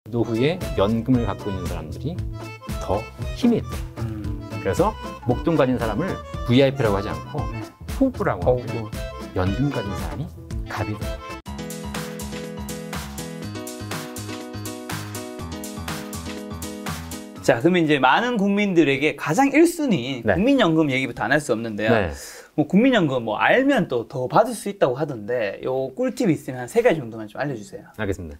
노후에 연금을 갖고 있는 사람들이 더 힘이 있다. 그래서 목돈 가진 사람을 VIP라고 하지 않고 호구라고 하고 연금 가진 사람이 갑이다. 자, 그러면 이제 많은 국민들에게 가장 1순위 네. 국민연금 얘기부터 안 할 수 없는데요. 네. 뭐 국민연금 뭐 알면 또 더 받을 수 있다고 하던데 요 꿀팁이 있으면 한 3가지 정도만 좀 알려주세요. 알겠습니다.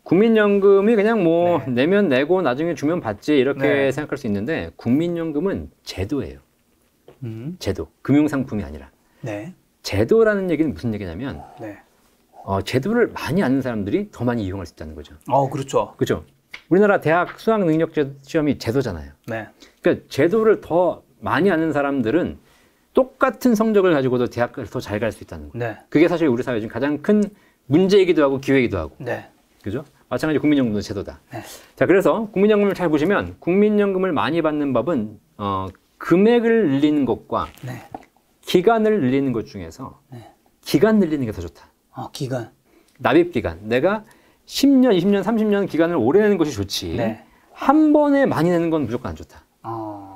국민연금이 그냥 뭐 네. 내면 내고 나중에 주면 받지 이렇게 네. 생각할 수 있는데 국민연금은 제도예요. 제도. 금융상품이 아니라. 네. 제도라는 얘기는 무슨 얘기냐면 네. 제도를 많이 아는 사람들이 더 많이 이용할 수 있다는 거죠. 그렇죠. 그렇죠. 우리나라 대학 수학능력 시험이 제도잖아요. 네. 그러니까 제도를 더 많이 아는 사람들은 똑같은 성적을 가지고도 대학을 더 잘 갈 수 있다는 거예요. 네. 그게 사실 우리 사회 중 가장 큰 문제이기도 하고 기회이기도 하고. 네. 그죠? 마찬가지로 국민연금도 제도다. 네. 자, 그래서 국민연금을 잘 보시면 국민연금을 많이 받는 법은 금액을 늘리는 것과 네. 기간을 늘리는 것 중에서 네. 기간 늘리는 게 더 좋다. 기간. 납입 기간. 내가 10년, 20년, 30년 기간을 오래 내는 것이 좋지. 네. 한 번에 많이 내는 건 무조건 안 좋다.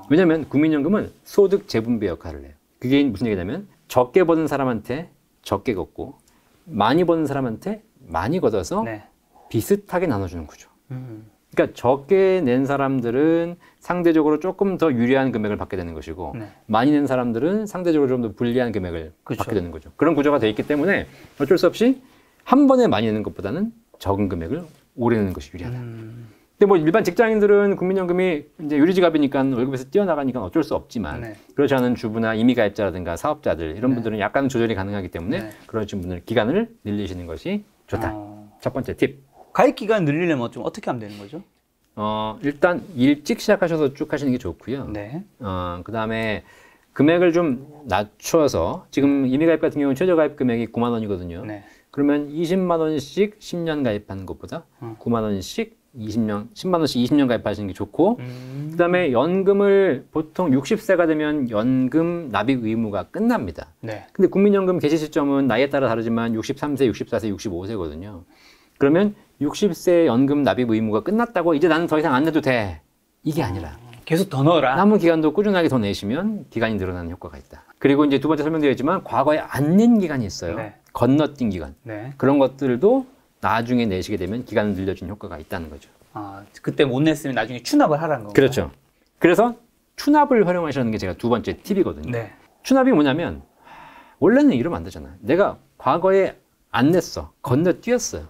왜냐하면 국민연금은 소득 재분배 역할을 해요. 그게 무슨 얘기냐면 적게 버는 사람한테 적게 걷고 많이 버는 사람한테 많이 걷어서 네. 비슷하게 나눠주는 구조. 그러니까 적게 낸 사람들은 상대적으로 조금 더 유리한 금액을 받게 되는 것이고 네. 많이 낸 사람들은 상대적으로 좀 더 불리한 금액을 그렇죠. 받게 되는 거죠. 그런 구조가 되어 있기 때문에 어쩔 수 없이 한 번에 많이 내는 것보다는 적은 금액을 오래 내는 것이 유리하다. 근데 뭐 일반 직장인들은 국민연금이 이제 유리지갑이니까 월급에서 떼어나가니까 어쩔 수 없지만 네. 그렇지 않은 주부나 임의가입자라든가 사업자들 이런 네. 분들은 약간 조절이 가능하기 때문에 네. 그러신 분들 기간을 늘리시는 것이 좋다. 첫 번째 팁. 가입 기간 늘리려면 좀 어떻게 하면 되는 거죠? 일단 일찍 시작하셔서 쭉 하시는 게 좋고요. 네. 그 다음에 금액을 좀 낮춰서 지금 임의가입 같은 경우는 최저가입 금액이 9만 원이거든요. 네. 그러면 20만 원씩 10년 가입하는 것보다 9만 원씩 10만 원씩 20년 가입하시는 게 좋고 그 다음에 연금을 보통 60세가 되면 연금 납입 의무가 끝납니다. 네. 근데 국민연금 개시 시점은 나이에 따라 다르지만 63세, 64세, 65세거든요. 그러면 60세 연금 납입 의무가 끝났다고 이제 나는 더 이상 안 내도 돼. 이게 아니라 계속 더 넣어라. 남은 기간도 꾸준하게 더 내시면 기간이 늘어나는 효과가 있다. 그리고 이제 두 번째 설명드려 있지만 과거에 안 낸 기간이 있어요. 네. 건너뛴 기간. 네. 그런 것들도 나중에 내시게 되면 기간을 늘려주는 효과가 있다는 거죠. 그때 못 냈으면 나중에 추납을 하라는 건가요? 그렇죠. 그래서 추납을 활용하시는 게 제가 두 번째 팁이거든요. 네. 추납이 뭐냐면 원래는 이러면 안 되잖아요. 내가 과거에 안 냈어. 건너뛰었어요.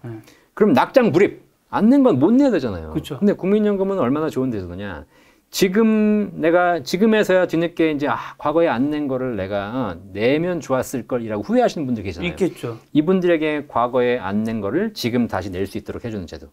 그럼 낙장 불입. 안 낸 건 못 내야 되잖아요. 그렇죠. 근데 국민연금은 얼마나 좋은 데서냐. 지금에서야 뒤늦게 이제 과거에 안 낸 거를 내가 내면 좋았을 걸이라고 후회하시는 분들 계시잖아요. 있겠죠. 이분들에게 과거에 안 낸 거를 지금 다시 낼 수 있도록 해주는 제도.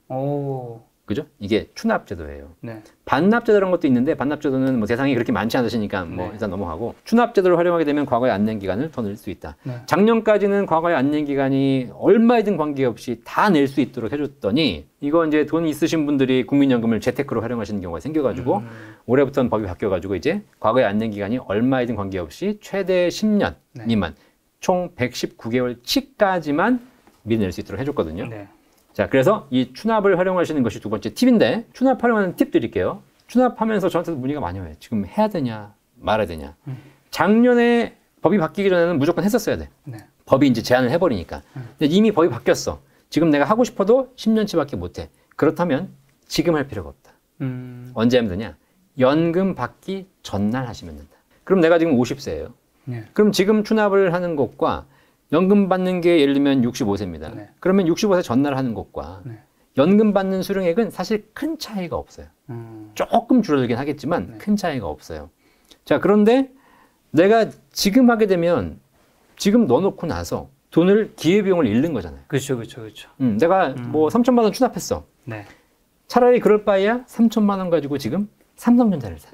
그죠? 이게 추납제도예요. 네. 반납제도라는 것도 있는데 반납제도는 뭐 대상이 그렇게 많지 않으시니까 뭐 네. 일단 넘어가고 추납제도를 활용하게 되면 과거에 안 낸 기간을 더 낼 수 있다. 네. 작년까지는 과거에 안 낸 기간이 얼마이든 관계없이 다 낼 수 있도록 해줬더니 이거 이제 돈 있으신 분들이 국민연금을 재테크로 활용하시는 경우가 생겨가지고 올해부터는 법이 바뀌어가지고 이제 과거에 안 낸 기간이 얼마이든 관계없이 최대 10년 네. 미만 총 119개월 치까지만 미리 낼 수 있도록 해줬거든요. 네. 자, 그래서 이 추납을 활용하시는 것이 두 번째 팁인데 추납 활용하는 팁 드릴게요. 추납하면서 저한테도 문의가 많이 와요. 지금 해야 되냐 말아야 되냐. 작년에 법이 바뀌기 전에는 무조건 했었어야 돼. 네. 법이 이제 제한을 해버리니까. 근데 이미 법이 바뀌었어. 지금 내가 하고 싶어도 10년치밖에 못해. 그렇다면 지금 할 필요가 없다. 언제 하면 되냐. 연금 받기 전날 하시면 된다. 그럼 내가 지금 50세예요. 네. 그럼 지금 추납을 하는 것과 연금 받는 게 예를 들면 65세입니다. 네. 그러면 65세 전날 하는 것과 네. 연금 받는 수령액은 사실 큰 차이가 없어요. 조금 줄어들긴 하겠지만 네. 큰 차이가 없어요. 자, 그런데 내가 지금 하게 되면 지금 넣어놓고 나서 돈을 기회비용을 잃는 거잖아요. 그렇죠, 그렇죠, 그렇죠. 내가 뭐 3천만 원 추납했어. 네. 차라리 그럴 바에야 3천만 원 가지고 지금 삼성전자를 사.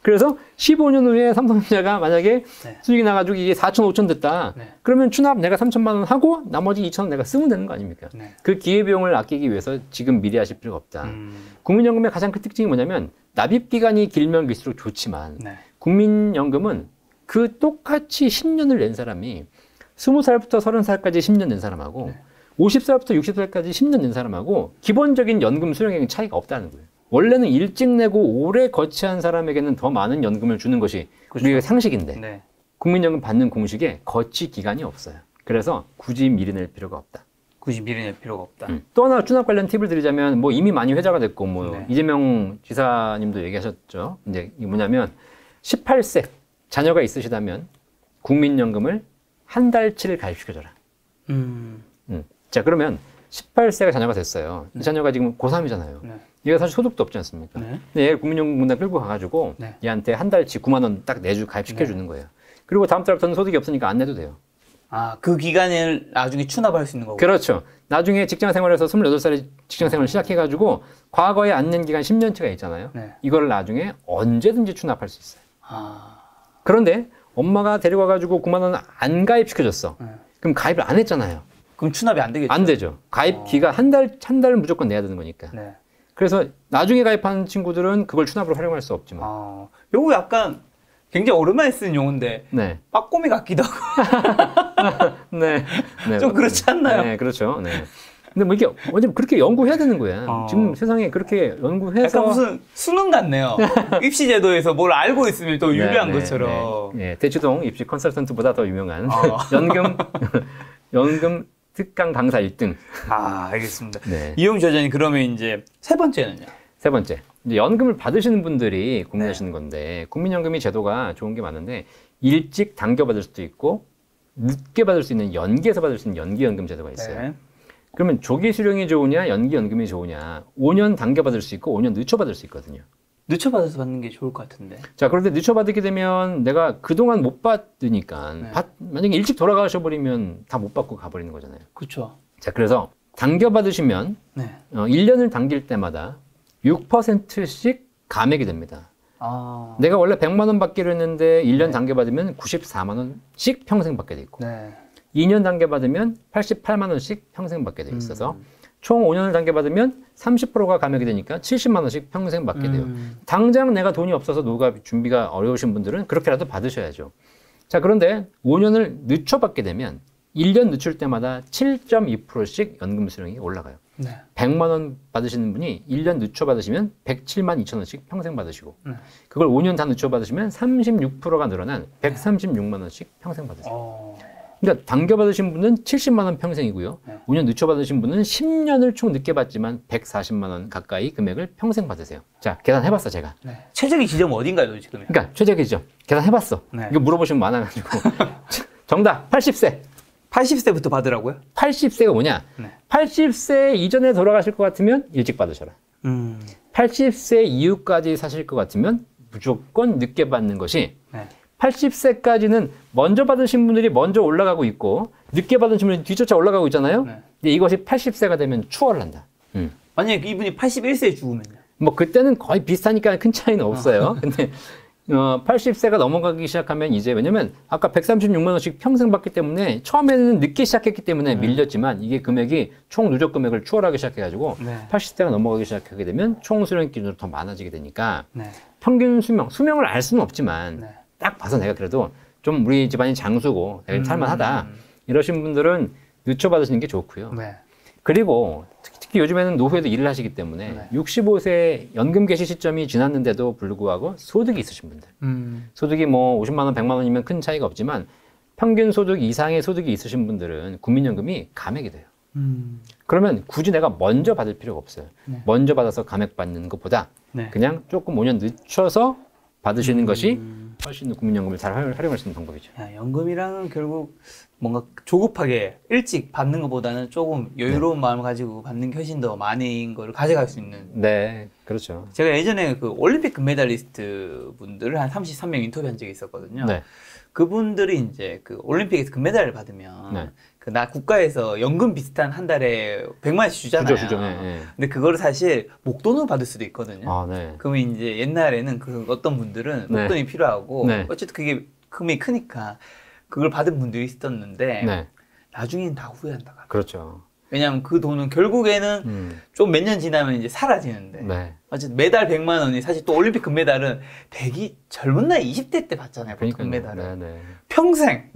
그래서 15년 후에 삼성전자가 만약에 네. 수익이 나가지고 이게 4천, 5천 됐다. 네. 그러면 추납 내가 3천만 원 하고 나머지 2천 원 내가 쓰면 되는 거 아닙니까? 네. 그 기회비용을 아끼기 위해서 지금 미리 하실 필요가 없다. 국민연금의 가장 큰 특징이 뭐냐면 납입기간이 길면 길수록 좋지만 네. 국민연금은 그 똑같이 10년을 낸 사람이 20살부터 30살까지 10년 낸 사람하고 네. 50살부터 60살까지 10년 낸 사람하고 기본적인 연금 수령액은 차이가 없다는 거예요. 원래는 일찍 내고 오래 거치한 사람에게는 더 많은 연금을 주는 것이 그렇죠. 우리가 상식인데 네. 국민연금 받는 공식에 거치 기간이 없어요. 그래서 굳이 미리 낼 필요가 없다. 굳이 미리 낼 필요가 없다. 또 하나 추납 관련 팁을 드리자면 뭐 이미 많이 회자가 됐고 뭐 네. 이재명 지사님도 얘기하셨죠. 이제 이게 뭐냐면 18세 자녀가 있으시다면 국민연금을 한 달치를 가입시켜줘라. 자 그러면 18세가 자녀가 됐어요. 이 자녀가 지금 고3이잖아요. 네. 얘가 사실 소득도 없지 않습니까? 네. 근데 얘를 국민연금공단 끌고 가가지고 네. 얘한테 한 달치 9만 원 딱 내주 가입시켜주는 거예요. 그리고 다음 달부터는 소득이 없으니까 안 내도 돼요. 아, 그 기간을 나중에 추납할 수 있는 거고. 그렇죠. 나중에 직장 생활에서 28살에 직장 생활을 시작해가지고 과거에 안 낸 기간 10년치가 있잖아요. 네. 이걸 나중에 언제든지 추납할 수 있어요. 아, 그런데 엄마가 데려가가지고 9만 원 안 가입시켜줬어. 네. 그럼 가입을 안 했잖아요. 그럼 추납이 안 되겠죠? 안 되죠. 가입 기간 한 달을 무조건 내야 되는 거니까. 네. 그래서 나중에 가입하는 친구들은 그걸 추납으로 활용할 수 없지만. 아, 요거 약간 굉장히 오랜만에 쓰는 용어인데 네. 빠꼬미 같기도 하고 네. 네. 좀 그렇지 않나요? 네, 그렇죠. 네. 근데 뭐 이게 어차피 그렇게 연구해야 되는 거야. 지금 세상에 그렇게 연구해서. 약간 무슨 수능 같네요. 입시 제도에서 뭘 알고 있으면 또 유리한 네, 것처럼. 네, 네. 대치동 입시 컨설턴트보다 더 유명한 아. 연금 특강 강사 1등. 아, 알겠습니다. 네. 이용 저자님 그러면 이제 세 번째는요? 세 번째. 이제 연금을 받으시는 분들이 고민하시는 건데 국민연금이 제도가 좋은 게 많은데 일찍 당겨받을 수도 있고 늦게 받을 수 있는 연기해서 받을 수 있는 연기연금 제도가 있어요. 네. 그러면 조기 수령이 좋으냐 연기연금이 좋으냐 5년 당겨받을 수 있고 5년 늦춰받을 수 있거든요. 늦춰받아서 받는 게 좋을 것 같은데. 자, 그런데 늦춰받게 되면 내가 그동안 못 받으니까 네. 만약에 일찍 돌아가셔버리면 다 못 받고 가버리는 거잖아요. 그렇죠. 자, 그래서 당겨받으시면 네. 1년을 당길 때마다 6%씩 감액이 됩니다. 아. 내가 원래 100만 원 받기로 했는데 1년 당겨받으면 94만 원씩 평생 받게 돼 있고 네. 2년 당겨받으면 88만 원씩 평생 받게 돼 있어서 총 5년을 당겨받으면 30%가 감액이 되니까 70만 원씩 평생 받게 돼요. 당장 내가 돈이 없어서 노후 준비가 어려우신 분들은 그렇게라도 받으셔야죠. 자, 그런데 5년을 늦춰 받게 되면 1년 늦출 때마다 7.2%씩 연금 수령이 올라가요. 네. 100만 원 받으시는 분이 1년 늦춰 받으시면 107만 2천 원씩 평생 받으시고 네. 그걸 5년 다 늦춰 받으시면 36%가 늘어난 136만 원씩 평생 받으세요. 그러니까 당겨 받으신 분은 70만 원 평생이고요. 네. 5년 늦춰 받으신 분은 10년을 총 늦게 받지만 140만 원 가까이 금액을 평생 받으세요. 자, 계산해봤어 제가. 네. 최적의 지점은 어딘가요, 지금? 그러니까 최적이죠. 계산해봤어. 네. 이거 물어보시면 많아가지고. 정답 80세. 80세부터 받으라고요? 80세가 뭐냐? 네. 80세 이전에 돌아가실 것 같으면 일찍 받으셔라. 80세 이후까지 사실 것 같으면 무조건 늦게 받는 것이 네. 80세까지는 먼저 받으신 분들이 먼저 올라가고 있고 늦게 받으신 분들이 뒤쫓아 올라가고 있잖아요. 네. 근데 이것이 80세가 되면 추월을 한다. 만약에 이분이 81세에 죽으면요? 뭐 그때는 거의 비슷하니까 큰 차이는 없어요. 근데 80세가 넘어가기 시작하면 이제 왜냐면 아까 136만 원씩 평생 받기 때문에 처음에는 늦게 시작했기 때문에 밀렸지만 이게 금액이 총 누적 금액을 추월하기 시작해가지고 네. 80세가 넘어가기 시작하게 되면 총 수령 기준으로 더 많아지게 되니까 네. 평균 수명을 알 수는 없지만 네. 딱 봐서 내가 그래도 좀 우리 집안이 장수고 내가 살만하다 이러신 분들은 늦춰 받으시는 게 좋고요. 네. 그리고 특히 요즘에는 노후에도 일을 하시기 때문에 네. 65세 연금 개시 시점이 지났는데도 불구하고 소득이 있으신 분들 소득이 뭐 50만 원, 100만 원이면 큰 차이가 없지만 평균 소득 이상의 소득이 있으신 분들은 국민연금이 감액이 돼요. 그러면 굳이 내가 먼저 받을 필요가 없어요. 네. 먼저 받아서 감액 받는 것보다 네. 그냥 조금 5년 늦춰서 받으시는 것이 훨씬 더 국민연금을 잘 활용할 수 있는 방법이죠. 야, 연금이랑은 결국 뭔가 조급하게 일찍 받는 것보다는 조금 여유로운 마음을 가지고 받는 게 훨씬 더 많은 걸 가져갈 수 있는. 네, 그렇죠. 제가 예전에 그 올림픽 금메달리스트 분들을 한 33명 인터뷰한 적이 있었거든요. 네. 그분들이 이제 그 올림픽에서 금메달을 받으면 네. 그 나 국가에서 연금 비슷한 한 달에 100만 원씩 주잖아요. 주죠. 네, 네. 근데 그거를 사실 목돈으로 받을 수도 있거든요. 아, 네. 그러면 이제 옛날에는 그 어떤 분들은 네. 목돈이 필요하고 네. 어쨌든 그게 금액이 크니까 그걸 받은 분들이 있었는데 네. 나중엔 다 후회한다. 그렇죠. 왜냐하면 그 돈은 결국에는 좀 몇 년 지나면 이제 사라지는데 네. 어쨌든 매달 100만 원이 사실 또 올림픽 금메달은 젊은 나이 20대 때 받잖아요. 그러니까요. 금메달을. 네, 네. 평생.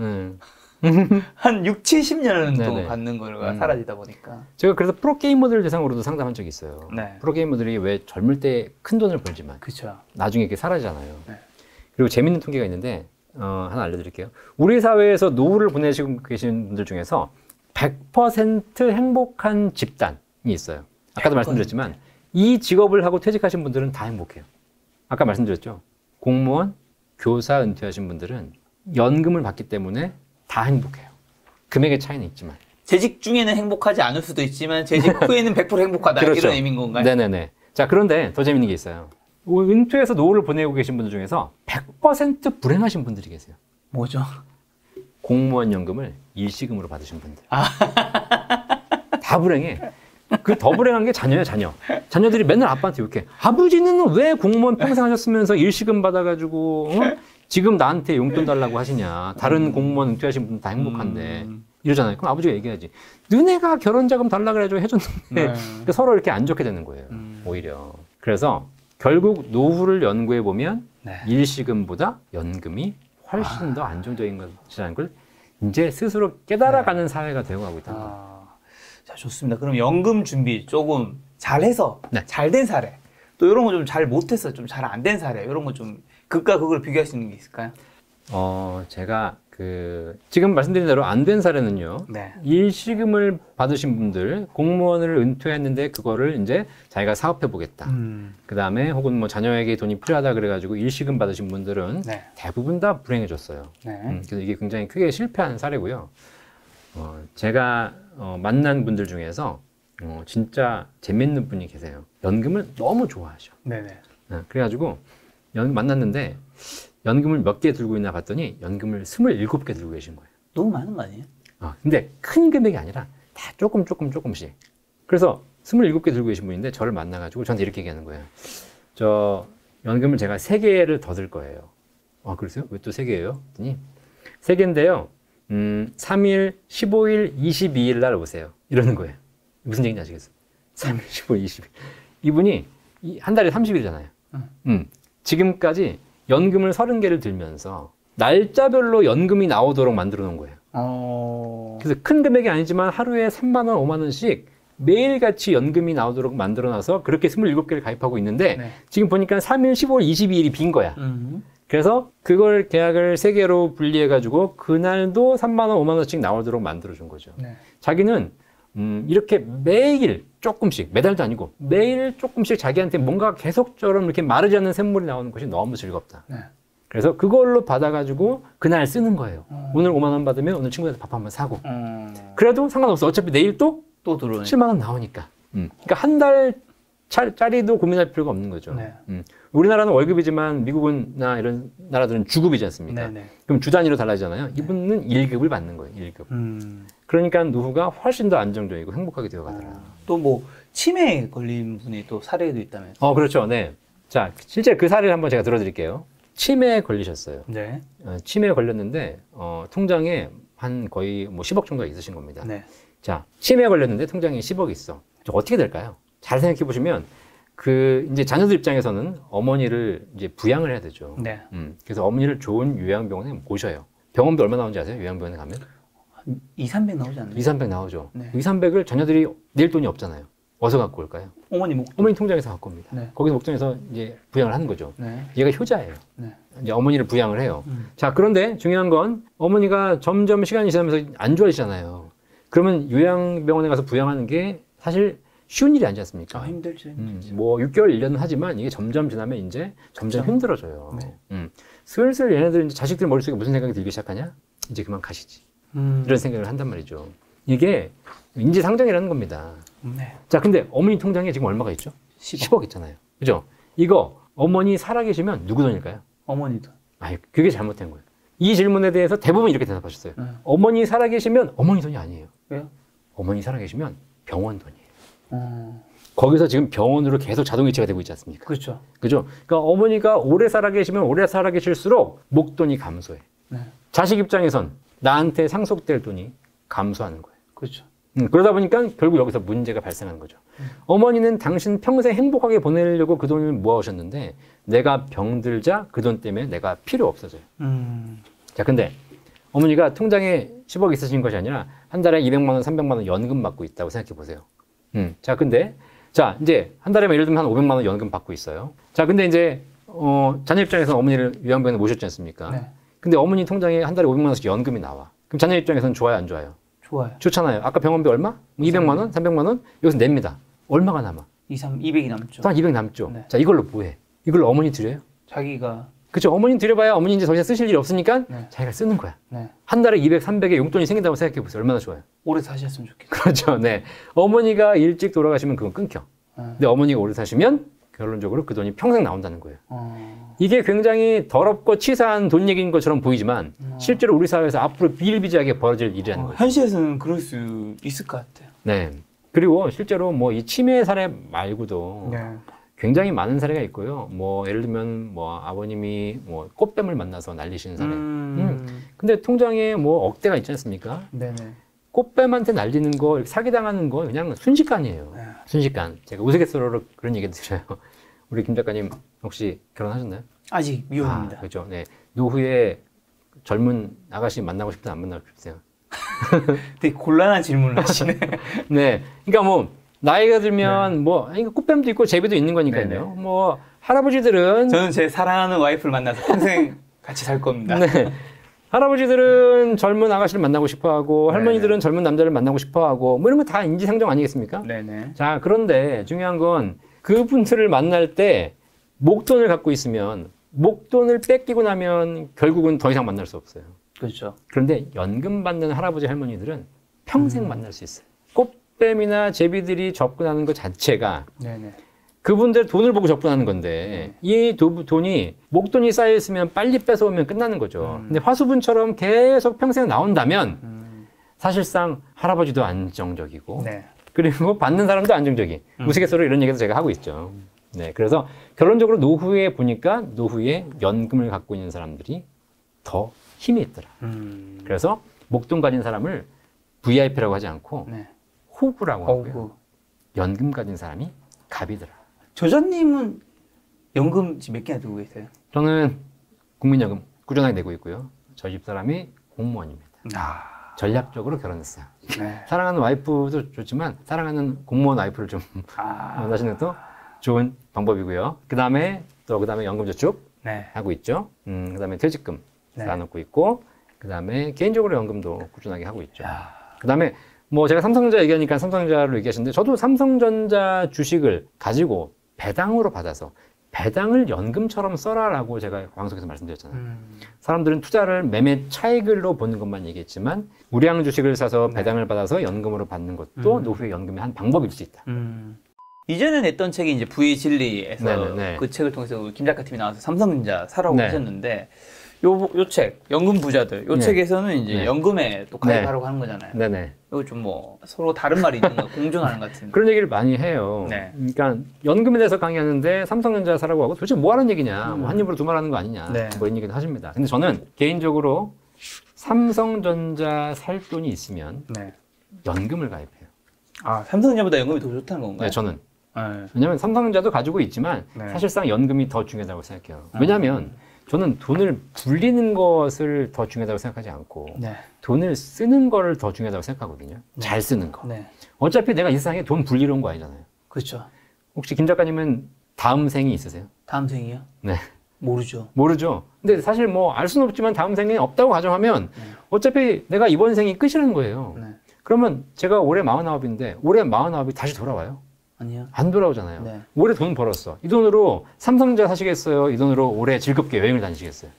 한 6, 70년은 또 네네. 받는 거가 사라지다 보니까. 제가 그래서 프로게이머들 대상으로도 상담한 적이 있어요. 네. 프로게이머들이 왜 젊을 때 큰 돈을 벌지만 그렇죠. 나중에 이렇게 사라지잖아요. 네. 그리고 재밌는 통계가 있는데 하나 알려드릴게요. 우리 사회에서 노후를 보내시고 계신 분들 중에서 100% 행복한 집단이 있어요. 아까도 100%. 말씀드렸지만 이 직업을 하고 퇴직하신 분들은 다 행복해요. 아까 말씀드렸죠. 공무원, 교사 은퇴하신 분들은 연금을 받기 때문에 다 행복해요. 금액의 차이는 있지만. 재직 중에는 행복하지 않을 수도 있지만 재직 후에는 100% 행복하다 그렇죠. 이런 의미인 건가요? 네네네. 자, 그런데 더 재밌는 게 있어요. 은퇴해서 노후를 보내고 계신 분들 중에서 100% 불행하신 분들이 계세요. 뭐죠? 공무원 연금을 일시금으로 받으신 분들. 다 불행해. 그 더 불행한 게 자녀야, 자녀. 자녀들이 맨날 아빠한테 욕해. 아버지는 왜 공무원 평생 하셨으면서 일시금 받아가지고 지금 나한테 용돈 달라고 하시냐. 다른 공무원 은퇴하신 분들 다 행복한데. 이러잖아요. 그럼 아버지가 얘기하지. 너네가 결혼자금 달라 그래가지고 해줬는데 그러니까 서로 이렇게 안 좋게 되는 거예요. 오히려. 그래서 결국 노후를 연구해 보면 네. 일시금보다 연금이 훨씬 더 안정적인 것이라는 걸 이제 스스로 깨달아가는 사회가 되어가고 있다는 거예요. 자, 좋습니다. 그럼 연금 준비 조금 잘해서 네. 잘 된 사례, 또 이런 거 좀 잘 못해서 좀 잘 안 된 사례, 이런 거 좀 극과 극을 비교할 수 있는 게 있을까요? 제가 지금 말씀드린 대로 안 된 사례는요. 네. 일시금을 받으신 분들, 공무원을 은퇴했는데 그거를 이제 자기가 사업해 보겠다. 그 다음에 혹은 뭐 자녀에게 돈이 필요하다 그래가지고 일시금 받으신 분들은 네. 대부분 다 불행해졌어요. 네. 그래서 이게 굉장히 크게 실패한 사례고요. 제가 만난 분들 중에서 진짜 재밌는 분이 계세요. 연금을 너무 좋아하셔. 네네. 그래가지고 만났는데 연금을 몇 개 들고 있나 봤더니 연금을 27개 들고 계신 거예요. 너무 많은 거 아니에요? 근데 큰 금액이 아니라 다 조금씩. 그래서 27개 들고 계신 분인데 저를 만나가지고 저한테 이렇게 얘기하는 거예요. 저 연금을 제가 3개를 더 들 거예요. 그러세요? 왜 또 3개예요? 했더니 3개인데요. 3일, 15일, 22일 날 오세요. 이러는 거예요. 무슨 얘기인지 아시겠어요? 3일, 15일, 22일. 이분이 한 달에 30일이잖아요. 지금까지 연금을 30개를 들면서 날짜별로 연금이 나오도록 만들어 놓은 거예요. 그래서 큰 금액이 아니지만 하루에 3만 원, 5만 원씩 매일같이 연금이 나오도록 만들어 놔서 그렇게 27개를 가입하고 있는데 네. 지금 보니까 3일, 15일, 22일이 빈 거야. 그래서 그걸 계약을 3개로 분리해가지고 그날도 3만 원, 5만 원씩 나오도록 만들어준 거죠. 네. 자기는 이렇게 매일 조금씩, 매달도 아니고 매일 조금씩 자기한테 뭔가 계속처럼 이렇게 마르지 않는 샘물이 나오는 것이 너무 즐겁다. 네. 그래서 그걸로 받아가지고 그날 쓰는 거예요. 오늘 5만 원 받으면 오늘 친구한테 밥 한번 사고. 그래도 상관없어. 어차피 내일 또 들어오네. 7만 원 나오니까. 그러니까 한 달 짜리도 고민할 필요가 없는 거죠. 네. 우리나라는 월급이지만 미국이나 이런 나라들은 주급이지 않습니까? 네네. 그럼 주 단위로 달라지잖아요. 이분은 1급을 받는 거예요. 1급. 그러니까 노후가 훨씬 더 안정적이고 행복하게 되어가더라. 또 뭐 치매에 걸린 분이 또 사례도 있다면. 그렇죠. 네. 자, 실제 그 사례를 한번 제가 들어드릴게요. 치매에 걸리셨어요. 네. 치매에 걸렸는데 통장에 한 거의 뭐 10억 정도가 있으신 겁니다. 네. 자, 치매에 걸렸는데 통장에 10억이 있어. 어떻게 될까요? 잘 생각해 보시면 이제 자녀들 입장에서는 어머니를 이제 부양을 해야 되죠. 네. 그래서 어머니를 좋은 요양병원에 모셔요. 병원비 얼마 나오는지 아세요? 요양병원에 가면? 2, 300 나오지 않나요? 2, 300 나오죠. 네. 2, 300을 자녀들이 낼 돈이 없잖아요. 어디서 갖고 올까요? 어머니 어머니 통장에서 갖고 옵니다. 네. 거기서 목돈에서 이제 부양을 하는 거죠. 네. 얘가 효자예요. 네. 이제 어머니를 부양을 해요. 자, 그런데 중요한 건 어머니가 점점 시간이 지나면서 안 좋아지잖아요. 그러면 요양병원에 가서 부양하는 게 사실 쉬운 일이 아니지 않습니까? 힘들죠. 뭐 6개월, 1년은 하지만 이게 점점 지나면 이제 점점 그렇죠. 힘들어져요. 네. 슬슬 얘네들 이제 자식들 머릿속에 무슨 생각이 들기 시작하냐? 이제 그만 가시지. 이런 생각을 한단 말이죠. 이게 인지상정이라는 겁니다. 네. 자, 근데 어머니 통장에 지금 얼마가 있죠? 10억 있잖아요. 그죠? 이거 어머니 살아계시면 누구 돈일까요? 어머니도. 그게 잘못된 거예요. 이 질문에 대해서 대부분 이렇게 대답하셨어요. 네. 어머니 살아계시면 어머니 돈이 아니에요. 왜요? 어머니 살아계시면 병원 돈이에요. 거기서 지금 병원으로 계속 자동이체가 되고 있지 않습니까? 그렇죠. 그죠? 그러니까 어머니가 오래 살아계시면 오래 살아계실수록 목돈이 감소해. 네. 자식 입장에선 나한테 상속될 돈이 감소하는 거예요. 그렇죠. 그러다 보니까 결국 여기서 문제가 발생하는 거죠. 어머니는 당신 평생 행복하게 보내려고 그 돈을 모아오셨는데 내가 병들자 그 돈 때문에 내가 필요 없어져요. 자, 근데 어머니가 통장에 10억 있으신 것이 아니라 한 달에 200만 원, 300만 원 연금 받고 있다고 생각해 보세요. 자, 근데 자, 이제 한 달에 예를 들면 한 500만 원 연금 받고 있어요. 자, 근데 이제 자녀 입장에서 어머니를 요양병원에 모셨지 않습니까? 네. 근데 어머니 통장에 한 달에 500만 원씩 연금이 나와. 그럼 자녀 입장에서는 좋아요, 안 좋아요? 좋아요. 좋잖아요. 아까 병원비 얼마? 200만 원, 300만 원? 여기서 냅니다. 얼마가 남아? 200이 남죠. 딱 200 남죠. 네. 자, 이걸로 뭐 해? 이걸로 어머니 드려요? 자기가 그렇죠. 어머니 드려봐야 어머니 이제 더 이상 쓰실 일이 없으니까 네. 자기가 쓰는 거야. 네. 한 달에 200, 300의 용돈이 생긴다고 생각해 보세요. 얼마나 좋아요. 오래 사셨으면 좋겠어요. 그렇죠. 네. 어머니가 일찍 돌아가시면 그건 끊겨. 네. 근데 어머니가 오래 사시면 결론적으로 그 돈이 평생 나온다는 거예요. 어. 이게 굉장히 더럽고 치사한 돈 얘기인 것처럼 보이지만 실제로 우리 사회에서 앞으로 비일비재하게 벌어질 일이라는 거죠. 현실에서는 그럴 수 있을 것 같아요. 네. 그리고 실제로 뭐 이 치매 사례 말고도 네. 굉장히 많은 사례가 있고요. 뭐 예를 들면 뭐 아버님이 뭐 꽃뱀을 만나서 날리신 사례. 근데 통장에 뭐 억대가 있지 않습니까? 네네. 꽃뱀한테 날리는 거, 이렇게 사기당하는 거 그냥 순식간이에요. 네. 순식간. 제가 우스갯소리로 그런 얘기 드려요. 우리 김 작가님 혹시 결혼하셨나요? 아직 미혼입니다. 아, 그렇죠. 네. 노후에 젊은 아가씨 만나고 싶다 안 만나고 싶으세요? 되게 곤란한 질문을 하시네. 네. 그러니까 뭐 나이가 들면 뭐 이거 꽃뱀도 있고 제비도 있는 거니까요. 네네. 뭐 할아버지들은 저는 제 사랑하는 와이프를 만나서 평생 같이 살 겁니다. 네. 할아버지들은 젊은 아가씨를 만나고 싶어하고 할머니들은 젊은 남자를 만나고 싶어하고 뭐 이런 거 다 인지상정 아니겠습니까? 네네. 자, 그런데 중요한 건 그분들을 만날 때 목돈을 갖고 있으면 목돈을 뺏기고 나면 결국은 더 이상 만날 수 없어요. 그렇죠. 그런데 연금 받는 할아버지 할머니들은 평생 만날 수 있어요. 꽃뱀이나 제비들이 접근하는 것 자체가 네네. 그분들 돈을 보고 접근하는 건데 이 돈이 목돈이 쌓여 있으면 빨리 뺏어오면 끝나는 거죠. 근데 화수분처럼 계속 평생 나온다면 사실상 할아버지도 안정적이고 네. 그리고 받는 사람도 안정적이. 우스갯소리로 이런 얘기도 제가 하고 있죠. 네, 그래서 결론적으로 노후에 보니까 노후에 연금을 갖고 있는 사람들이 더 힘이 있더라. 그래서 목돈 가진 사람을 VIP라고 하지 않고 네. 호구라고 하고요. 어구. 연금 가진 사람이 갑이더라. 저자님은 연금 지금 몇 개나 두고 계세요? 저는 국민연금 꾸준하게 내고 있고요. 저희 집사람이 공무원입니다. 아. 전략적으로 결혼했어요. 네. 사랑하는 와이프도 좋지만 사랑하는 공무원 와이프를 좀 아. 만나시는 것도 좋은 방법이고요. 그다음에 연금저축 네. 하고 있죠. 그다음에 퇴직금 네. 쌓아놓고 있고 그다음에 개인적으로 연금도 꾸준하게 하고 있죠. 야. 그다음에 뭐 제가 삼성전자 얘기하니까 삼성전자로 얘기하시는데 저도 삼성전자 주식을 가지고 배당으로 받아서 배당을 연금처럼 써라라고 제가 방송에서 말씀드렸잖아요. 사람들은 투자를 매매 차익으로 보는 것만 얘기했지만 우량 주식을 사서 배당을 받아서 연금으로 받는 것도 노후의 연금의 한 방법일 수 있다. 이전에 냈던 책이 이제 부의 진리에서 네네네. 그 책을 통해서 김 작가님이 나와서 삼성전자 사라고 네. 하셨는데 요 책, 연금 부자들, 요 네. 책에서는 이제 네. 연금에 또 가입하라고 하는 거잖아요. 네네. 이거 좀 뭐 서로 다른 말이 있는 거 공존하는 것 같은데. 그런 얘기를 많이 해요. 네. 그러니까 연금에 대해서 강의하는데 삼성전자 사라고 하고 도대체 뭐 하는 얘기냐, 뭐 한 입으로 두 말 하는 거 아니냐, 네. 뭐 이런 얘기도 하십니다. 근데 저는 개인적으로 삼성전자 살 돈이 있으면 네. 연금을 가입해요. 아, 삼성전자보다 연금이 더 좋다는 건가요? 네, 저는. 네. 왜냐하면 삼성전자도 가지고 있지만 네. 사실상 연금이 더 중요하다고 생각해요. 왜냐하면 저는 돈을 불리는 것을 더 중요하다고 생각하지 않고 네. 돈을 쓰는 거를 더 중요하다고 생각하거든요. 잘 쓰는 거. 네. 어차피 내가 이 세상에 돈 불리러 온 거 아니잖아요. 그렇죠. 혹시 김 작가님은 다음 생이 있으세요? 다음 생이요? 네. 모르죠. 모르죠. 근데 사실 뭐 알 수는 없지만 다음 생에 없다고 가정하면 어차피 내가 이번 생이 끝이라는 거예요. 네. 그러면 제가 올해 49인데 올해 49이 다시 돌아와요? 아니요. 안 돌아오잖아요. 네. 올해 돈 벌었어. 이 돈으로 삼성전자 사시겠어요? 이 돈으로 올해 즐겁게 여행을 다니시겠어요?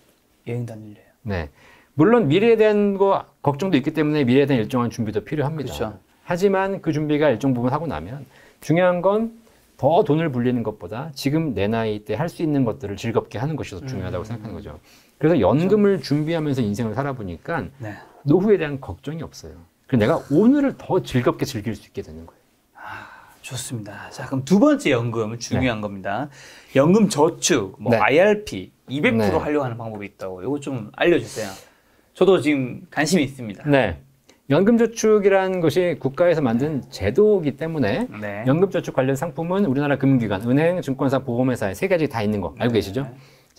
여행 다닐래요. 네. 물론 미래에 대한 거 걱정도 있기 때문에 미래에 대한 일정한 준비도 필요합니다. 그렇죠. 하지만 그 준비가 일정 부분 하고 나면 중요한 건 더 돈을 불리는 것보다 지금 내 나이 때 할 수 있는 것들을 즐겁게 하는 것이 더 중요하다고 생각하는 거죠. 그래서 연금을 준비하면서 인생을 살아보니까 네. 노후에 대한 걱정이 없어요. 그래서 내가 오늘을 더 즐겁게 즐길 수 있게 되는 거예요. 좋습니다. 자, 그럼 두 번째 연금 중요한 겁니다. 연금 저축, 뭐 네. IRP 200% 네. 하려고 하는 방법이 있다고. 이거 좀 알려주세요. 저도 지금 관심이 있습니다. 네. 연금저축이라는 것이 국가에서 만든 제도이기 때문에 네. 연금저축 관련 상품은 우리나라 금융기관, 은행, 증권사, 보험회사에 세 가지 다 있는 거 알고 계시죠?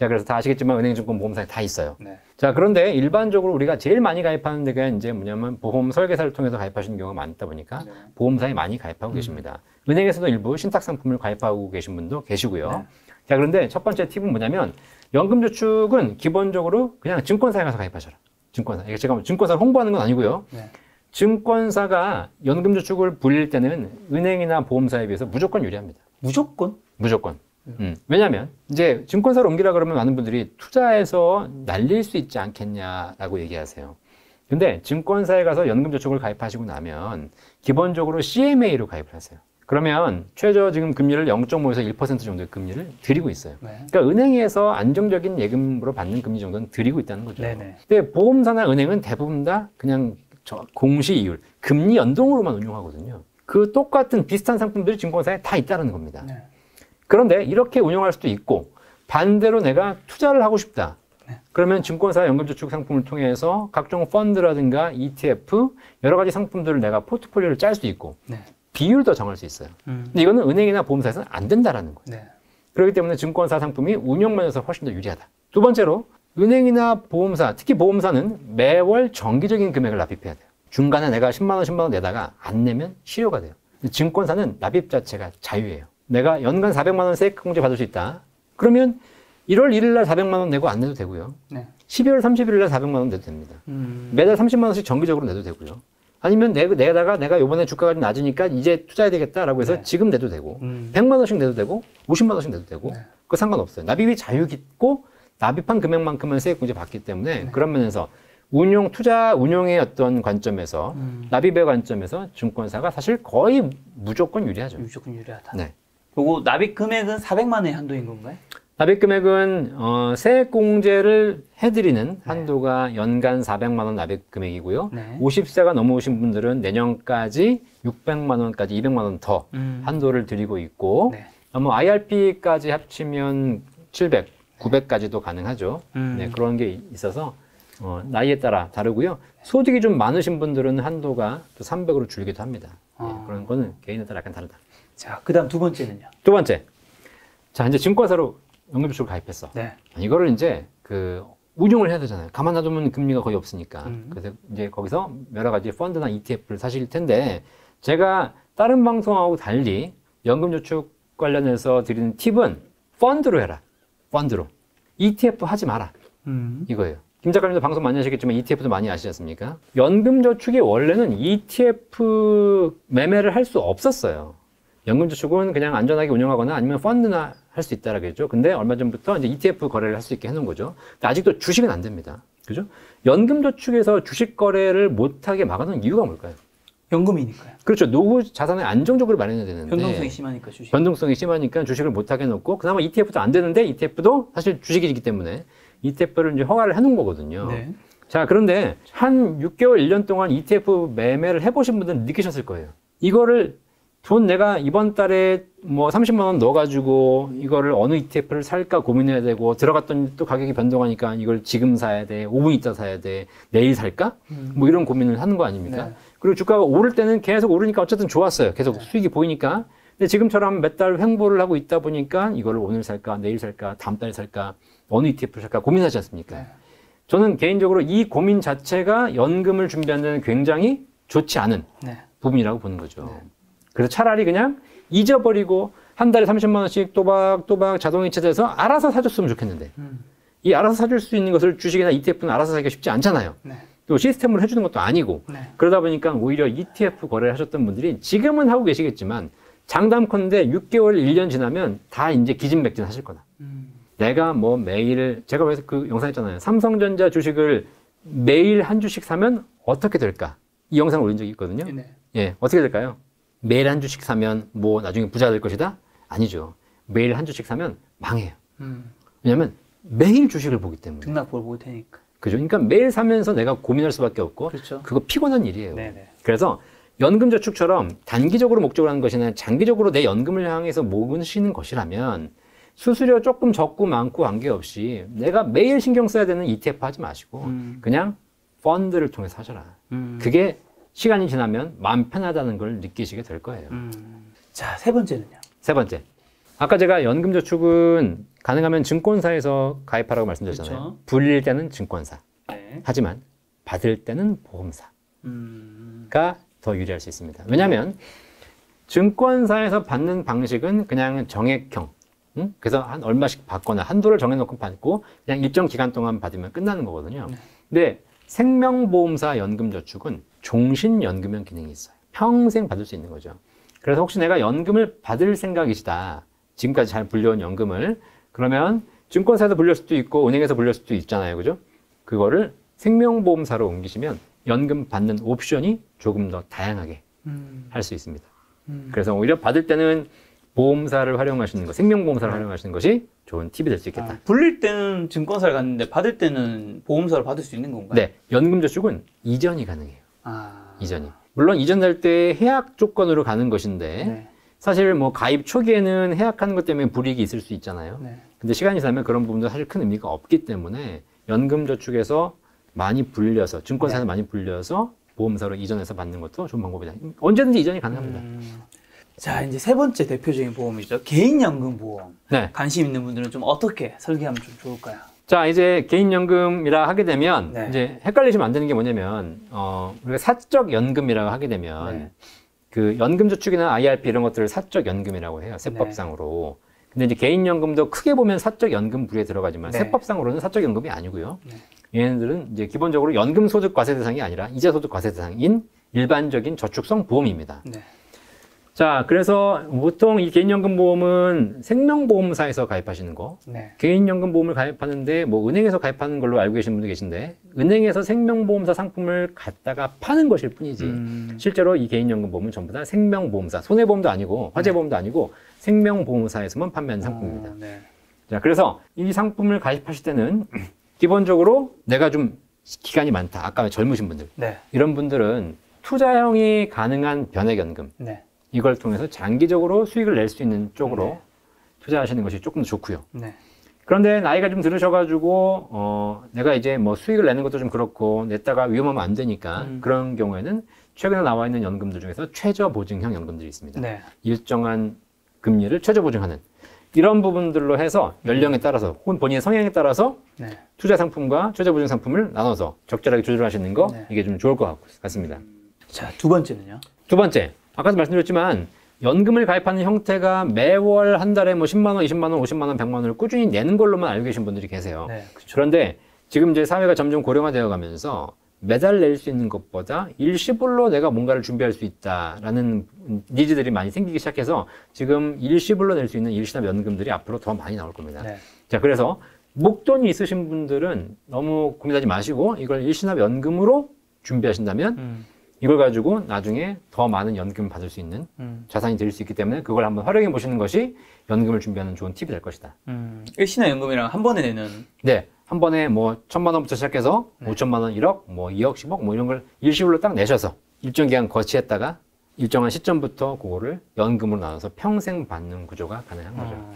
자, 그래서 다 아시겠지만 은행, 증권, 보험사에 다 있어요. 네. 자, 그런데 일반적으로 우리가 제일 많이 가입하는 데가 이제 뭐냐면 보험 설계사를 통해서 가입하시는 경우가 많다 보니까 네. 보험사에 많이 가입하고 계십니다. 은행에서도 일부 신탁 상품을 가입하고 계신 분도 계시고요. 네. 자, 그런데 첫 번째 팁은 뭐냐면 연금저축은 기본적으로 그냥 증권사에 가서 가입하셔라. 증권사. 이게 제가 증권사를 홍보하는 건 아니고요. 네. 증권사가 연금저축을 불릴 때는 은행이나 보험사에 비해서 무조건 유리합니다. 무조건? 무조건. 왜냐하면 이제 증권사로 옮기라 그러면 많은 분들이 투자해서 날릴 수 있지 않겠냐라고 얘기하세요. 근데 증권사에 가서 연금저축을 가입하시고 나면 기본적으로 CMA로 가입을 하세요. 그러면 최저 지금 금리를 0.5에서 1% 정도의 금리를 드리고 있어요. 네. 그러니까 은행에서 안정적인 예금으로 받는 금리 정도는 드리고 있다는 거죠. 네네. 근데 보험사나 은행은 대부분 다 그냥 공시 이율, 금리 연동으로만 운용하거든요. 그 똑같은 비슷한 상품들이 증권사에 다 있다는 겁니다. 네. 그런데 이렇게 운영할 수도 있고 반대로 내가 투자를 하고 싶다. 네. 그러면 증권사 연금저축 상품을 통해서 각종 펀드라든가 ETF 여러 가지 상품들을 내가 포트폴리오를 짤 수도 있고 네. 비율도 정할 수 있어요. 근데 이거는 은행이나 보험사에서는 안 된다라는 거예요. 네. 그렇기 때문에 증권사 상품이 운영면에서 훨씬 더 유리하다. 두 번째로 은행이나 보험사, 특히 보험사는 매월 정기적인 금액을 납입해야 돼요. 중간에 내가 10만 원, 10만 원 내다가 안 내면 실효가 돼요. 증권사는 납입 자체가 자유예요. 내가 연간 400만 원 세액공제 받을 수 있다. 그러면 1월 1일 날 400만 원 내고 안 내도 되고요. 네. 12월 31일 날 400만 원 내도 됩니다. 매달 30만 원씩 정기적으로 내도 되고요. 아니면 내다가 내가 요번에 주가가 좀 낮으니까 이제 투자해야 되겠다라고 해서 네. 지금 내도 되고 100만 원씩 내도 되고 50만 원씩 내도 되고 네. 그거 상관없어요. 납입이 자유 있고 납입한 금액만큼은 세액공제 받기 때문에 그런 면에서 투자 운용의 어떤 관점에서 납입의 관점에서 증권사가 사실 거의 무조건 유리하죠. 무조건 유리하다. 네. 그리고 납입 금액은 400만 원의 한도인 건가요? 납입 금액은 세액공제를 해드리는 한도가 연간 400만 원 납입 금액이고요. 네. 50세가 넘으신 분들은 내년까지 600만 원까지 200만 원 더 한도를 드리고 있고 네. IRP까지 합치면 700, 900까지도 가능하죠. 네, 그런 게 있어서 나이에 따라 다르고요. 소득이 좀 많으신 분들은 한도가 또 300으로 줄기도 합니다. 네, 그런 거는 개인에 따라 약간 다르다. 자, 그 다음 두 번째는요? 두 번째. 자, 이제 증권사로 연금저축을 가입했어. 네. 이거를 이제 운용을 해야 되잖아요. 가만 놔두면 금리가 거의 없으니까. 그래서 이제 거기서 여러 가지 펀드나 ETF를 사실 텐데 제가 다른 방송하고 달리 연금저축 관련해서 드리는 팁은 펀드로 해라. 펀드로. ETF 하지 마라. 이거예요. 김 작가님도 방송 많이 하시겠지만 ETF도 많이 아시지 않습니까? 연금저축이 원래는 ETF 매매를 할 수 없었어요. 연금저축은 그냥 안전하게 운영하거나 아니면 펀드나 할 수 있다라겠죠. 근데 얼마 전부터 이제 ETF 거래를 할 수 있게 해놓은 거죠. 근데 아직도 주식은 안 됩니다. 그죠? 연금저축에서 주식 거래를 못하게 막아놓은 이유가 뭘까요? 연금이니까요. 그렇죠. 노후 자산을 안정적으로 마련해야 되는데 변동성이 심하니까 주식. 변동성이 심하니까 주식을 못하게 해놓고 그나마 ETF도 안 되는데 ETF도 사실 주식이기 때문에 ETF를 이제 허가를 해놓은 거거든요. 네. 자, 그런데 한 6개월, 1년 동안 ETF 매매를 해보신 분들은 느끼셨을 거예요. 이거를 돈 내가 이번 달에 뭐 30만 원 넣어가지고 이거를 어느 ETF를 살까 고민해야 되고 들어갔더니 또 가격이 변동하니까 이걸 지금 사야 돼, 5분 있다 사야 돼, 내일 살까? 뭐 이런 고민을 하는 거 아닙니까? 네. 그리고 주가가 오를 때는 계속 오르니까 어쨌든 좋았어요. 계속 수익이 보이니까. 근데 지금처럼 몇 달 횡보를 하고 있다 보니까 이거를 오늘 살까, 내일 살까, 다음 달에 살까, 어느 ETF를 살까 고민하지 않습니까? 네. 저는 개인적으로 이 고민 자체가 연금을 준비하는 데는 굉장히 좋지 않은 네. 부분이라고 보는 거죠. 그래서 차라리 그냥 잊어버리고 한 달에 30만 원씩 또박또박 자동이체돼서 알아서 사줬으면 좋겠는데 이 알아서 사줄 수 있는 것을 주식이나 ETF는 알아서 사기가 쉽지 않잖아요. 네. 또 시스템으로 해주는 것도 아니고 네. 그러다 보니까 오히려 ETF 거래를 하셨던 분들이 지금은 하고 계시겠지만 장담컨대 6개월, 1년 지나면 다 이제 기진맥진 하실 거다. 내가 뭐 매일 제가 그래서 그 영상 했잖아요. 삼성전자 주식을 매일 한 주씩 사면 어떻게 될까? 이 영상을 올린 적이 있거든요. 네. 예, 어떻게 될까요? 매일 한 주씩 사면 뭐 나중에 부자 될 것이다? 아니죠. 매일 한 주씩 사면 망해요. 왜냐면 매일 주식을 보기 때문에. 등락보를 볼 테니까. 그죠? 그러니까 매일 사면서 내가 고민할 수밖에 없고 그렇죠. 그거 피곤한 일이에요. 네네. 그래서 연금저축처럼 단기적으로 목적을 하는 것이나 장기적으로 내 연금을 향해서 모으시는 것이라면 수수료 조금 적고 많고 관계없이 내가 매일 신경 써야 되는 ETF 하지 마시고 그냥 펀드를 통해서 하셔라. 그게 시간이 지나면 마음 편하다는 걸 느끼시게 될 거예요. 자, 세 번째는요? 세 번째. 아까 제가 연금저축은 가능하면 증권사에서 가입하라고 말씀드렸잖아요. 그쵸. 불릴 때는 증권사. 네. 하지만 받을 때는 보험사가 더 유리할 수 있습니다. 왜냐하면 증권사에서 받는 방식은 그냥 정액형. 그래서 한 얼마씩 받거나 한도를 정해놓고 받고 그냥 일정 기간 동안 받으면 끝나는 거거든요. 네. 근데 생명보험사 연금저축은 종신연금형 기능이 있어요. 평생 받을 수 있는 거죠. 그래서 혹시 내가 연금을 받을 생각이시다. 지금까지 잘 불려온 연금을. 그러면 증권사에서 불릴 수도 있고 은행에서 불릴 수도 있잖아요. 그죠? 그거를 생명보험사로 옮기시면 연금 받는 옵션이 조금 더 다양하게 할 수 있습니다. 그래서 오히려 받을 때는 보험사를 활용하시는 것, 생명보험사를 활용하시는 것이 좋은 팁이 될 수 있겠다. 불릴 때는 증권사를 갔는데 받을 때는 보험사를 받을 수 있는 건가요? 네, 연금저축은 이전이 가능해요. 아. 이전이. 물론 이전할 때 해약 조건으로 가는 것인데 네. 사실 뭐 가입 초기에는 해약하는 것 때문에 불이익이 있을 수 있잖아요. 네. 근데 시간이 지나면 그런 부분도 사실 큰 의미가 없기 때문에 연금저축에서 많이 불려서 증권사에서 많이 불려서 보험사로 이전해서 받는 것도 좋은 방법이다. 언제든지 이전이 가능합니다. 자, 이제 세 번째 대표적인 보험이죠. 개인연금보험. 네. 관심 있는 분들은 좀 어떻게 설계하면 좀 좋을까요? 자, 이제 개인연금이라 하게 되면 네. 이제 헷갈리시면 안 되는 게 뭐냐면 우리가 사적연금이라고 하게 되면 네. 그 연금저축이나 IRP 이런 것들을 사적연금이라고 해요. 세법상으로. 근데 이제 개인연금도 크게 보면 사적연금 부류에 들어가지만 네. 세법상으로는 사적연금이 아니고요. 네. 얘네들은 이제 기본적으로 연금소득 과세 대상이 아니라 이자소득 과세 대상인 일반적인 저축성 보험입니다. 네. 자, 그래서 보통 이 개인연금보험은 생명보험사에서 가입하시는 거, 네. 개인연금보험을 가입하는데 뭐 은행에서 가입하는 걸로 알고 계신 분도 계신데 은행에서 생명보험사 상품을 갖다가 파는 것일 뿐이지 실제로 이 개인연금보험은 전부 다 생명보험사, 손해보험도 아니고 화재보험도 아니고 생명보험사에서만 판매하는 상품입니다. 네. 자, 그래서 이 상품을 가입하실 때는 기본적으로 내가 좀 기간이 많다. 아까 젊으신 분들. 네. 이런 분들은 투자형이 가능한 변액연금. 네. 이걸 통해서 장기적으로 수익을 낼 수 있는 쪽으로 네. 투자하시는 것이 조금 더 좋고요. 네. 그런데 나이가 좀 들으셔가지고 내가 이제 뭐 수익을 내는 것도 좀 그렇고 냈다가 위험하면 안 되니까 그런 경우에는 최근에 나와 있는 연금들 중에서 최저보증형 연금들이 있습니다. 네. 일정한 금리를 최저보증하는 이런 부분들로 해서 연령에 따라서 혹은 본인의 성향에 따라서 네. 투자 상품과 최저보증 상품을 나눠서 적절하게 조절하시는 거 네. 이게 좀 좋을 것 같습니다. 자, 두 번째는요? 두 번째, 아까도 말씀드렸지만 연금을 가입하는 형태가 매월 한 달에 뭐 10만 원, 20만 원, 50만 원, 100만 원을 꾸준히 내는 걸로만 알고 계신 분들이 계세요. 네. 그렇죠. 그런데 지금 이제 사회가 점점 고령화되어 가면서 매달 낼 수 있는 것보다 일시불로 내가 뭔가를 준비할 수 있다라는 니즈들이 많이 생기기 시작해서 지금 일시불로 낼 수 있는 일시납 연금들이 앞으로 더 많이 나올 겁니다. 네. 자, 그래서 목돈이 있으신 분들은 너무 고민하지 마시고 이걸 일시납 연금으로 준비하신다면 이걸 가지고 나중에 더 많은 연금을 받을 수 있는 자산이 될 수 있기 때문에 그걸 한번 활용해 보시는 것이 연금을 준비하는 좋은 팁이 될 것이다. 일시납 연금이랑 한 번에 내는. 네. 한 번에 뭐 1,000만 원부터 시작해서 5천만 원, 1억, 뭐 2억, 10억 뭐 이런 걸 일시불로 딱 내셔서 일정 기간 거치했다가 일정한 시점부터 그거를 연금으로 나눠서 평생 받는 구조가 가능한 거죠.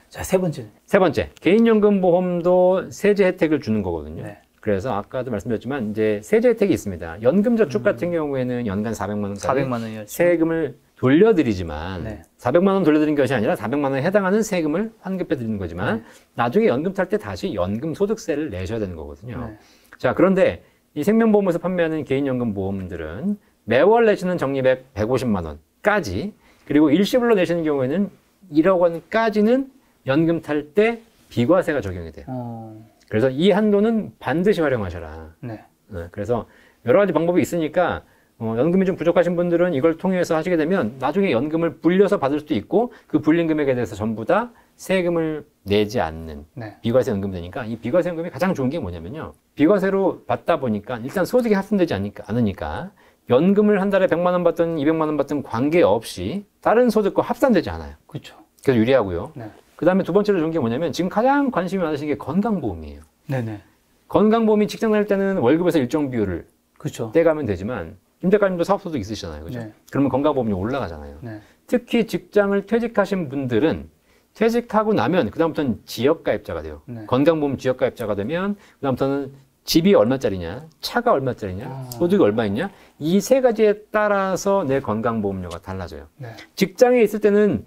자, 세 번째는. 세 번째, 개인연금보험도 세제 혜택을 주는 거거든요. 네. 그래서 아까도 말씀드렸지만 이제 세제 혜택이 있습니다. 연금저축 같은 경우에는 연간 400만 원까지 400만 원이요. 세금을 돌려드리지만 네. 400만 원 돌려드린 것이 아니라 400만 원에 해당하는 세금을 환급해 드리는 거지만 나중에 연금 탈 때 다시 연금 소득세를 내셔야 되는 거거든요. 네. 자, 그런데 이 생명보험에서 판매하는 개인연금 보험들은 매월 내시는 적립액 150만 원까지 그리고 일시불로 내시는 경우에는 1억 원까지는 연금 탈 때 비과세가 적용이 돼요. 그래서 이 한도는 반드시 활용하셔라. 네. 그래서 여러 가지 방법이 있으니까 연금이 좀 부족하신 분들은 이걸 통해서 하시게 되면 나중에 연금을 불려서 받을 수도 있고 그 불린 금액에 대해서 전부 다 세금을 내지 않는 네. 비과세 연금이 되니까 이 비과세 연금이 가장 좋은 게 뭐냐면요. 비과세로 받다 보니까 일단 소득이 합산되지 않으니까 연금을 한 달에 100만 원 받든 200만 원 받든 관계없이 다른 소득과 합산되지 않아요. 그렇죠. 그래서 유리하고요. 네. 그 다음에 두 번째로 좋은 게 뭐냐면 지금 가장 관심이 많으신 게 건강보험이에요. 네네. 건강보험이 직장 다닐 때는 월급에서 일정 비율을 그렇죠. 떼가면 되지만 김 작가님도 사업소득 있으시잖아요. 그죠? 네. 그러면 건강보험료 올라가잖아요. 네. 특히 직장을 퇴직하신 분들은 퇴직하고 나면 그다음부터는 지역가입자가 돼요. 네. 건강보험 지역가입자가 되면 그다음부터는 집이 얼마짜리냐, 차가 얼마짜리냐, 소득이 얼마 있냐 이 세 가지에 따라서 내 건강보험료가 달라져요. 네. 직장에 있을 때는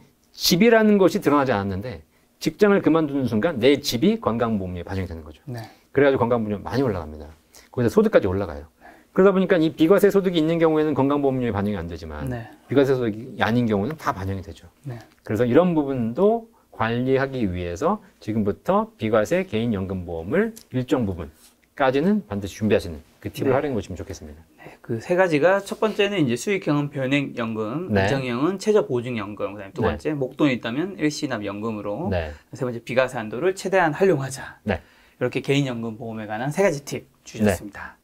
집이라는 것이 드러나지 않았는데 직장을 그만두는 순간 내 집이 건강보험료에 반영이 되는 거죠. 네. 그래가지고 건강보험료 많이 올라갑니다. 거기서 소득까지 올라가요. 그러다 보니까 이 비과세 소득이 있는 경우에는 건강보험료에 반영이 안 되지만 네. 비과세 소득이 아닌 경우는 다 반영이 되죠. 네. 그래서 이런 부분도 관리하기 위해서 지금부터 비과세 개인연금보험을 일정 부분까지는 반드시 준비하시는 그 팁을 네. 활용해 보시면 좋겠습니다. 네, 그 세 가지가 첫 번째는 이제 수익형은 변액연금, 네. 안정형은 최저보증연금, 그다음에 두 네. 번째 목돈이 있다면 일시납연금으로, 네. 세 번째 비과세 한도를 최대한 활용하자. 네. 이렇게 개인연금 보험에 관한 세 가지 팁 주셨습니다.